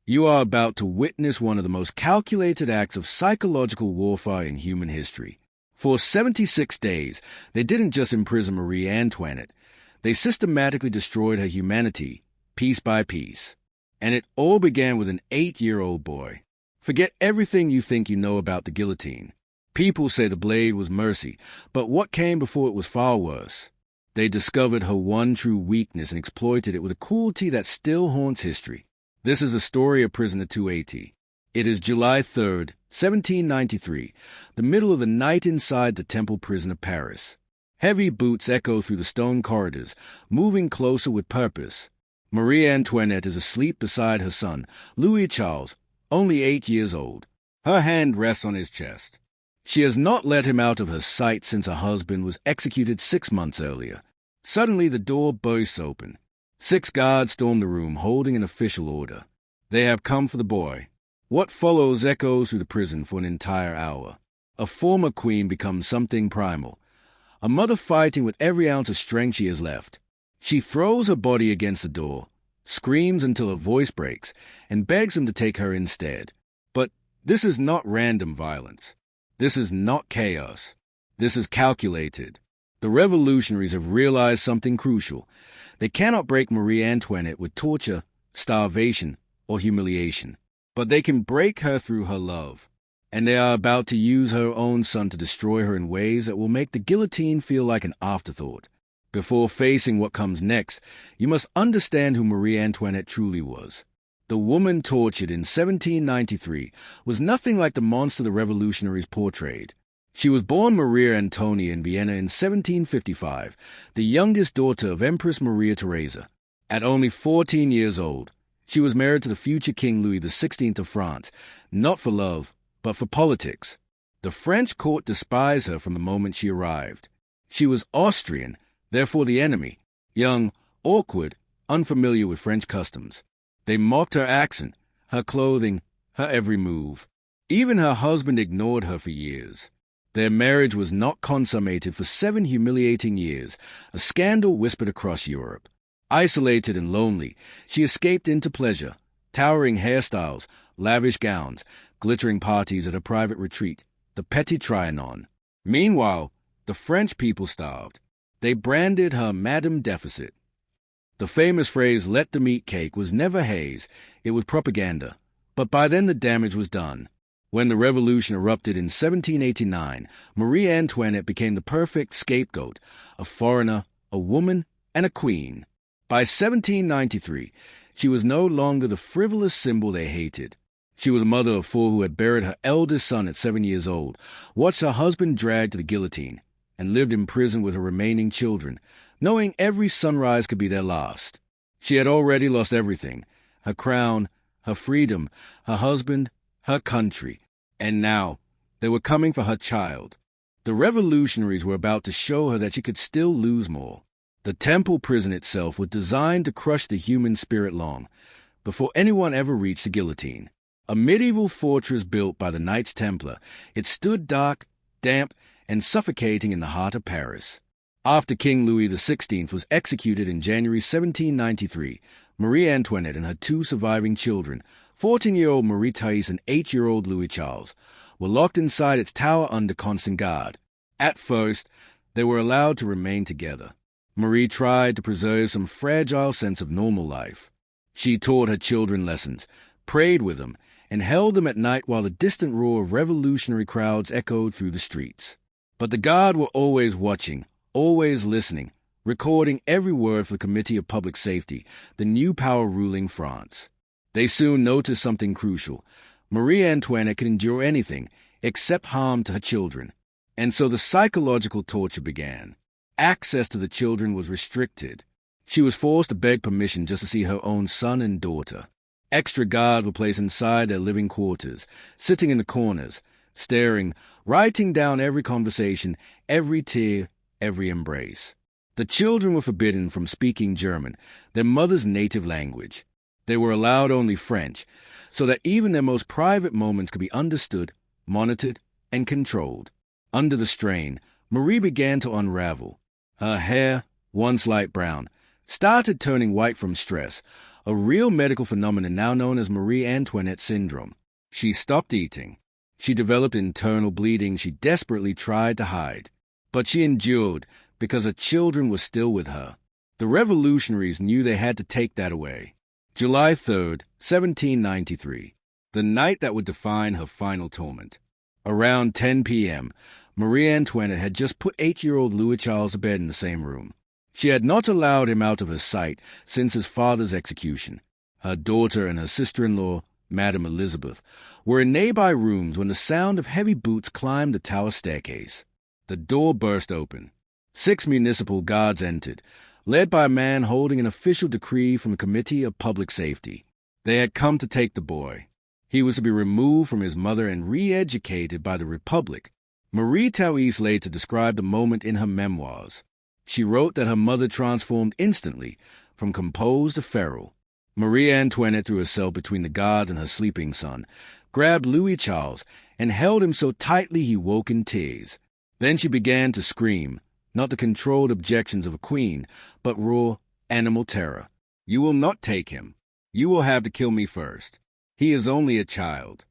You are about to witness one of the most calculated acts of psychological warfare in human history. For 76 days, they didn't just imprison Marie Antoinette. They systematically destroyed her humanity, piece by piece. And it all began with an 8-year-old boy. Forget everything you think you know about the guillotine. People say the blade was mercy, but what came before it was far worse. They discovered her one true weakness and exploited it with a cruelty that still haunts history. This is the story of Prisoner 280. It is July 3rd, 1793, the middle of the night inside the Temple prison of Paris. Heavy boots echo through the stone corridors, moving closer with purpose. Marie Antoinette is asleep beside her son, Louis Charles, only 8 years old. Her hand rests on his chest. She has not let him out of her sight since her husband was executed 6 months earlier. Suddenly the door bursts open. 6 guards storm the room, holding an official order. They have come for the boy. What follows echoes through the prison for an entire hour. A former queen becomes something primal. A mother fighting with every ounce of strength she has left. She throws her body against the door, screams until her voice breaks, and begs him to take her instead. But this is not random violence. This is not chaos. This is calculated. The revolutionaries have realized something crucial. They cannot break Marie Antoinette with torture, starvation, or humiliation. But they can break her through her love. And they are about to use her own son to destroy her in ways that will make the guillotine feel like an afterthought. Before facing what comes next, you must understand who Marie Antoinette truly was. The woman tortured in 1793 was nothing like the monster the revolutionaries portrayed. She was born Maria Antonia in Vienna in 1755, the youngest daughter of Empress Maria Theresa. At only 14 years old, she was married to the future King Louis XVI of France, not for love, but for politics. The French court despised her from the moment she arrived. She was Austrian, therefore the enemy, young, awkward, unfamiliar with French customs. They mocked her accent, her clothing, her every move. Even her husband ignored her for years. Their marriage was not consummated for 7 humiliating years, a scandal whispered across Europe. Isolated and lonely, she escaped into pleasure, towering hairstyles, lavish gowns, glittering parties at a private retreat, the Petit Trianon. Meanwhile, the French people starved. They branded her Madame Deficit. The famous phrase, "let them eat cake," was never haze, it was propaganda. But by then the damage was done. When the revolution erupted in 1789, Marie Antoinette became the perfect scapegoat, a foreigner, a woman, and a queen. By 1793, she was no longer the frivolous symbol they hated. She was a mother of 4 who had buried her eldest son at 7 years old, watched her husband dragged to the guillotine, and lived in prison with her remaining children, knowing every sunrise could be their last. She had already lost everything, her crown, her freedom, her husband, her country, and now they were coming for her child. The revolutionaries were about to show her that she could still lose more. The Temple prison itself was designed to crush the human spirit long, before anyone ever reached the guillotine. A medieval fortress built by the Knights Templar, it stood dark, damp, and suffocating in the heart of Paris. After King Louis XVI was executed in January 1793, Marie Antoinette and her 2 surviving children, 14-year-old Marie Therese and 8-year-old Louis Charles, were locked inside its tower under constant guard. At first, they were allowed to remain together. Marie tried to preserve some fragile sense of normal life. She taught her children lessons, prayed with them, and held them at night while the distant roar of revolutionary crowds echoed through the streets. But the guard were always watching, always listening, recording every word for the Committee of Public Safety, the new power ruling France. They soon noticed something crucial. Marie Antoinette could endure anything except harm to her children. And so the psychological torture began. Access to the children was restricted. She was forced to beg permission just to see her own son and daughter. Extra guards were placed inside their living quarters, sitting in the corners, staring, writing down every conversation, every tear, every embrace. The children were forbidden from speaking German, their mother's native language. They were allowed only French, so that even their most private moments could be understood, monitored, and controlled. Under the strain, Marie began to unravel. Her hair, once light brown, started turning white from stress. a real medical phenomenon now known as Marie Antoinette syndrome. She stopped eating. She developed internal bleeding she desperately tried to hide. But she endured because her children were still with her. The revolutionaries knew they had to take that away. July 3rd, 1793, the night that would define her final torment. Around 10 p.m., Marie Antoinette had just put 8-year-old Louis Charles to bed in the same room. She had not allowed him out of her sight since his father's execution. Her daughter and her sister-in-law, Madame Elizabeth, were in nearby rooms when the sound of heavy boots climbed the tower staircase. The door burst open. 6 municipal guards entered, led by a man holding an official decree from the Committee of Public Safety. They had come to take the boy. He was to be removed from his mother and re-educated by the Republic. Marie Therese later described the moment in her memoirs. She wrote that her mother transformed instantly from composed to feral. Marie Antoinette threw herself between the guard and her sleeping son, grabbed Louis Charles, and held him so tightly he woke in tears. Then she began to scream, not the controlled objections of a queen, but raw, animal terror. "You will not take him. You will have to kill me first. He is only a child."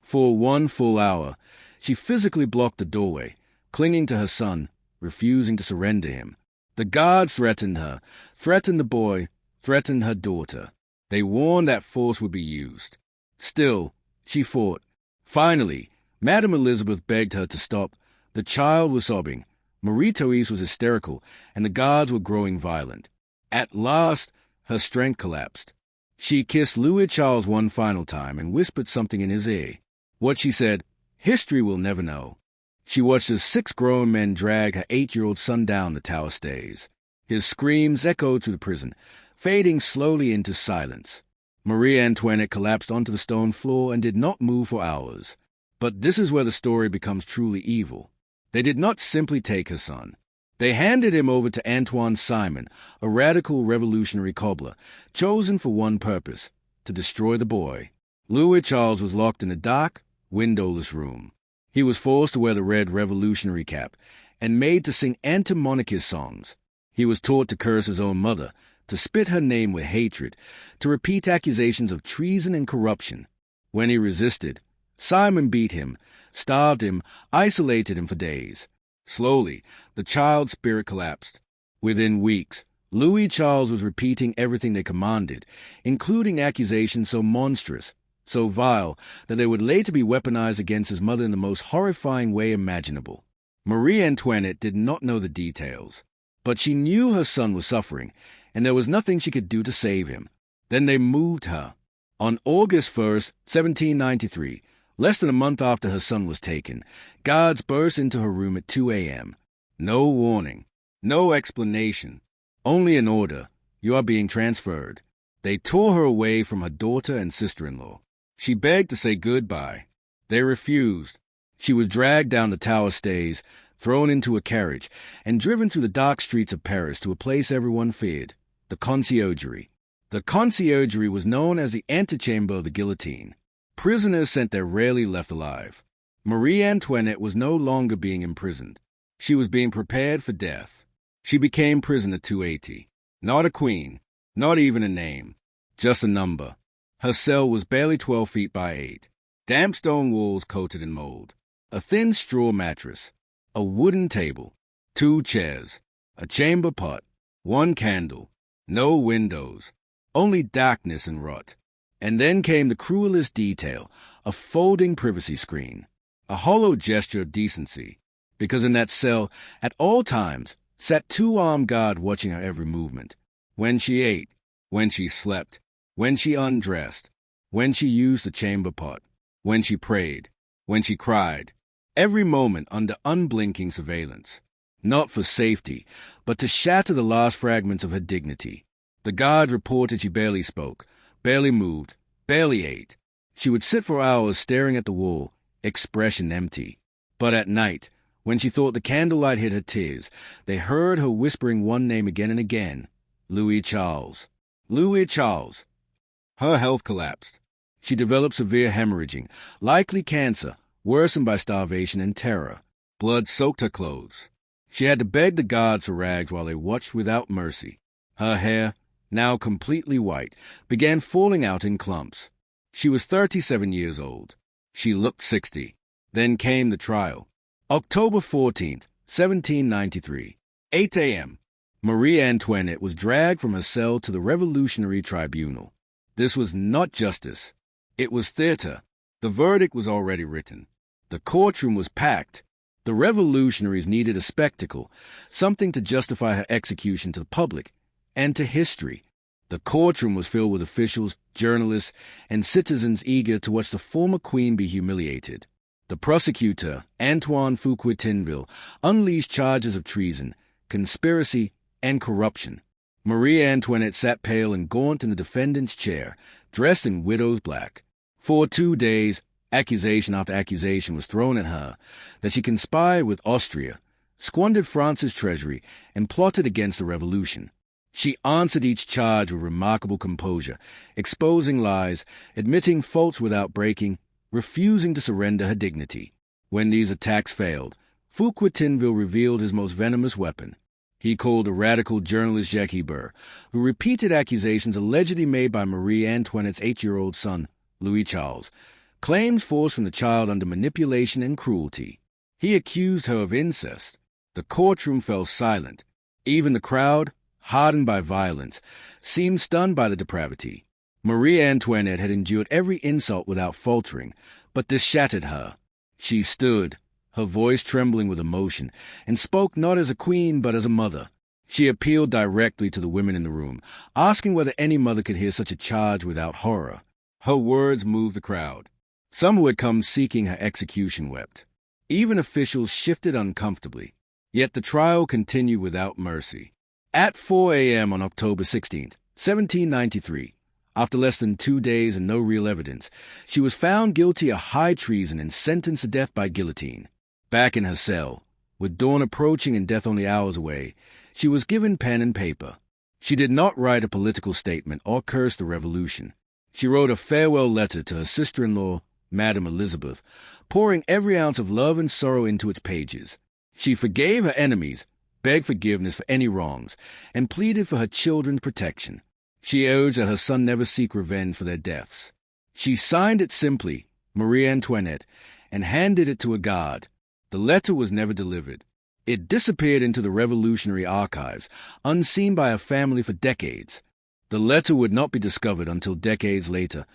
For 1 full hour, she physically blocked the doorway, clinging to her son, refusing to surrender him. The guards threatened her, threatened the boy, threatened her daughter. They warned that force would be used. Still, she fought. Finally, Madame Elizabeth begged her to stop. The child was sobbing. Marie Therese was hysterical, and the guards were growing violent. At last, her strength collapsed. She kissed Louis Charles one final time and whispered something in his ear. What she said, history will never know. She watched as 6 grown men drag her 8-year-old son down the tower stairs. His screams echoed through the prison, fading slowly into silence. Marie Antoinette collapsed onto the stone floor and did not move for hours. But this is where the story becomes truly evil. They did not simply take her son. They handed him over to Antoine Simon, a radical revolutionary cobbler, chosen for one purpose, to destroy the boy. Louis Charles was locked in a dark, windowless room. He was forced to wear the red revolutionary cap and made to sing anti-monarchist songs. He was taught to curse his own mother, to spit her name with hatred, to repeat accusations of treason and corruption. When he resisted, Simon beat him, starved him, isolated him for days. Slowly, the child's spirit collapsed. Within weeks, Louis Charles was repeating everything they commanded, including accusations so monstrous, so vile, that they would later be weaponized against his mother in the most horrifying way imaginable. Marie Antoinette did not know the details, but she knew her son was suffering, and there was nothing she could do to save him. Then they moved her. On August 1st, 1793, less than a month after her son was taken, guards burst into her room at 2 a.m. No warning, no explanation, only an order: you are being transferred. They tore her away from her daughter and sister-in-law. She begged to say goodbye. They refused. She was dragged down the tower stairs, thrown into a carriage, and driven through the dark streets of Paris to a place everyone feared, the conciergerie. The conciergerie was known as the antechamber of the guillotine. Prisoners sent there rarely left alive. Marie Antoinette was no longer being imprisoned. She was being prepared for death. She became prisoner 280. Not a queen, not even a name, just a number. Her cell was barely 12 feet by 8. Damp stone walls coated in mold. A thin straw mattress. A wooden table. 2 chairs. A chamber pot. 1 candle. No windows. Only darkness and rot. And then came the cruelest detail, a folding privacy screen. A hollow gesture of decency, because in that cell, at all times, sat 2 armed guards watching her every movement. When she ate, when she slept, when she undressed, when she used the chamber pot, when she prayed, when she cried, every moment under unblinking surveillance, not for safety, but to shatter the last fragments of her dignity. The guard reported she barely spoke, barely moved, barely ate. She would sit for hours staring at the wall, expression empty. But at night, when she thought the candlelight hid her tears, they heard her whispering one name again and again: Louis Charles. Louis Charles. Her health collapsed. She developed severe hemorrhaging, likely cancer, worsened by starvation and terror. Blood soaked her clothes. She had to beg the guards for rags while they watched without mercy. Her hair, now completely white, began falling out in clumps. She was 37 years old. She looked 60. Then came the trial. October 14th, 1793, 8 a.m. Marie Antoinette was dragged from her cell to the Revolutionary Tribunal. This was not justice. It was theater. The verdict was already written. The courtroom was packed. The revolutionaries needed a spectacle, something to justify her execution to the public and to history. The courtroom was filled with officials, journalists, and citizens eager to watch the former queen be humiliated. The prosecutor, Antoine Fouquier-Tinville, unleashed charges of treason, conspiracy, and corruption. Marie Antoinette sat pale and gaunt in the defendant's chair, dressed in widow's black. For 2 days, accusation after accusation was thrown at her that she conspired with Austria, squandered France's treasury, and plotted against the revolution. She answered each charge with remarkable composure, exposing lies, admitting faults without breaking, refusing to surrender her dignity. When these attacks failed, Fouquier-Tinville revealed his most venomous weapon. He called the radical journalist Jacques Hébert, who repeated accusations allegedly made by Marie Antoinette's 8-year-old son, Louis Charles, claims forced from the child under manipulation and cruelty. He accused her of incest. The courtroom fell silent. Even the crowd, hardened by violence, seemed stunned by the depravity. Marie Antoinette had endured every insult without faltering, but this shattered her. She stood, her voice trembling with emotion, and spoke not as a queen but as a mother. She appealed directly to the women in the room, asking whether any mother could hear such a charge without horror. Her words moved the crowd. Some who had come seeking her execution wept. Even officials shifted uncomfortably. Yet the trial continued without mercy. At 4 a.m. on October 16th, 1793, after less than 2 days and no real evidence, she was found guilty of high treason and sentenced to death by guillotine. Back in her cell, with dawn approaching and death only hours away, she was given pen and paper. She did not write a political statement or curse the revolution. She wrote a farewell letter to her sister-in-law, Madame Elizabeth, pouring every ounce of love and sorrow into its pages. She forgave her enemies, begged forgiveness for any wrongs, and pleaded for her children's protection. She urged that her son never seek revenge for their deaths. She signed it simply, Marie Antoinette, and handed it to a guard. The letter was never delivered. It disappeared into the revolutionary archives, unseen by her family for decades. The letter would not be discovered until decades later,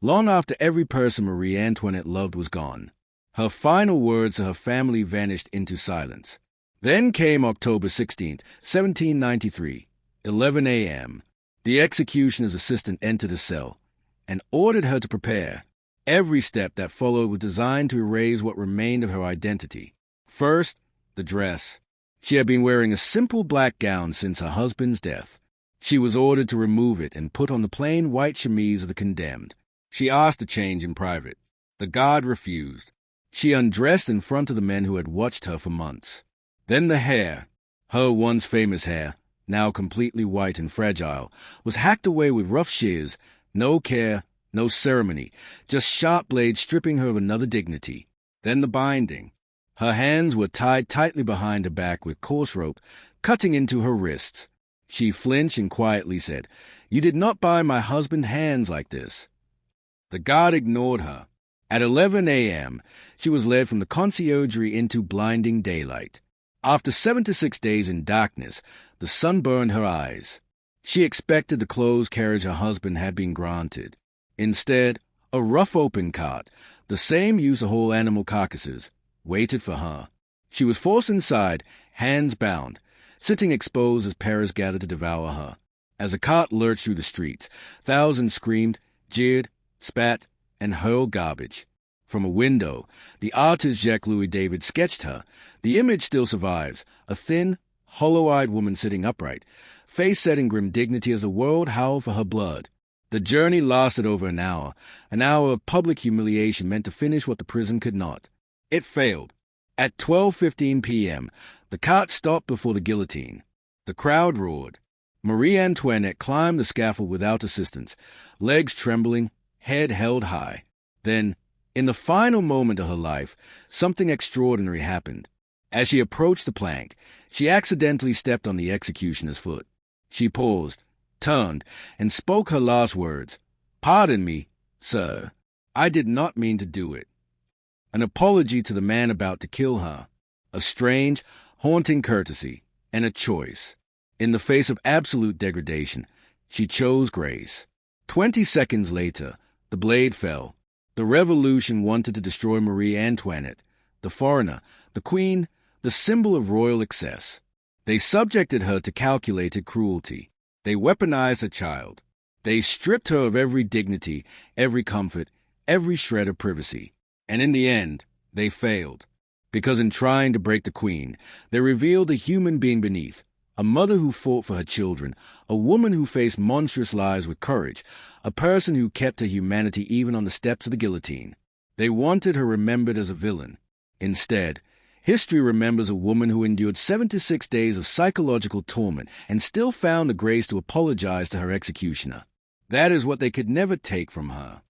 long after every person Marie Antoinette loved was gone. Her final words to her family vanished into silence. Then came October 16th, 1793, 11 a.m. The executioner's assistant entered the cell and ordered her to prepare. Every step that followed was designed to erase what remained of her identity. First, the dress. She had been wearing a simple black gown since her husband's death. She was ordered to remove it and put on the plain white chemise of the condemned. She asked to change in private. The guard refused. She undressed in front of the men who had watched her for months. Then the hair, her once famous hair, now completely white and fragile, was hacked away with rough shears, no care, no ceremony, just sharp blades stripping her of another dignity. Then the binding. Her hands were tied tightly behind her back with coarse rope, cutting into her wrists. She flinched and quietly said, "You did not bind my husband's hands like this." The guard ignored her. At 11 a.m., she was led from the conciergerie into blinding daylight. After 76 days in darkness, the sun burned her eyes. She expected the closed carriage her husband had been granted. Instead, a rough open cart, the same used to haul animal carcasses, waited for her. She was forced inside, hands bound, sitting exposed as Paris gathered to devour her. As the cart lurched through the streets, thousands screamed, jeered, spat, and hurled garbage. From a window, the artist Jacques-Louis David sketched her. The image still survives, a thin, hollow-eyed woman sitting upright, face set in grim dignity as the world howled for her blood. The journey lasted over an hour of public humiliation meant to finish what the prison could not. It failed. At 12:15 p.m., the cart stopped before the guillotine. The crowd roared. Marie Antoinette climbed the scaffold without assistance, legs trembling, head held high. Then, in the final moment of her life, something extraordinary happened. As she approached the plank, she accidentally stepped on the executioner's foot. She paused, turned and spoke her last words. "Pardon me, sir. I did not mean to do it." An apology to the man about to kill her. A strange, haunting courtesy, and a choice. In the face of absolute degradation, she chose grace. 20 seconds later, the blade fell. The revolution wanted to destroy Marie Antoinette, the foreigner, the queen, the symbol of royal excess. They subjected her to calculated cruelty. They weaponized a child. They stripped her of every dignity, every comfort, every shred of privacy. And in the end, they failed. Because in trying to break the queen, they revealed a human being beneath, a mother who fought for her children, a woman who faced monstrous lies with courage, a person who kept her humanity even on the steps of the guillotine. They wanted her remembered as a villain. Instead, history remembers a woman who endured 76 days of psychological torment and still found the grace to apologize to her executioner. That is what they could never take from her.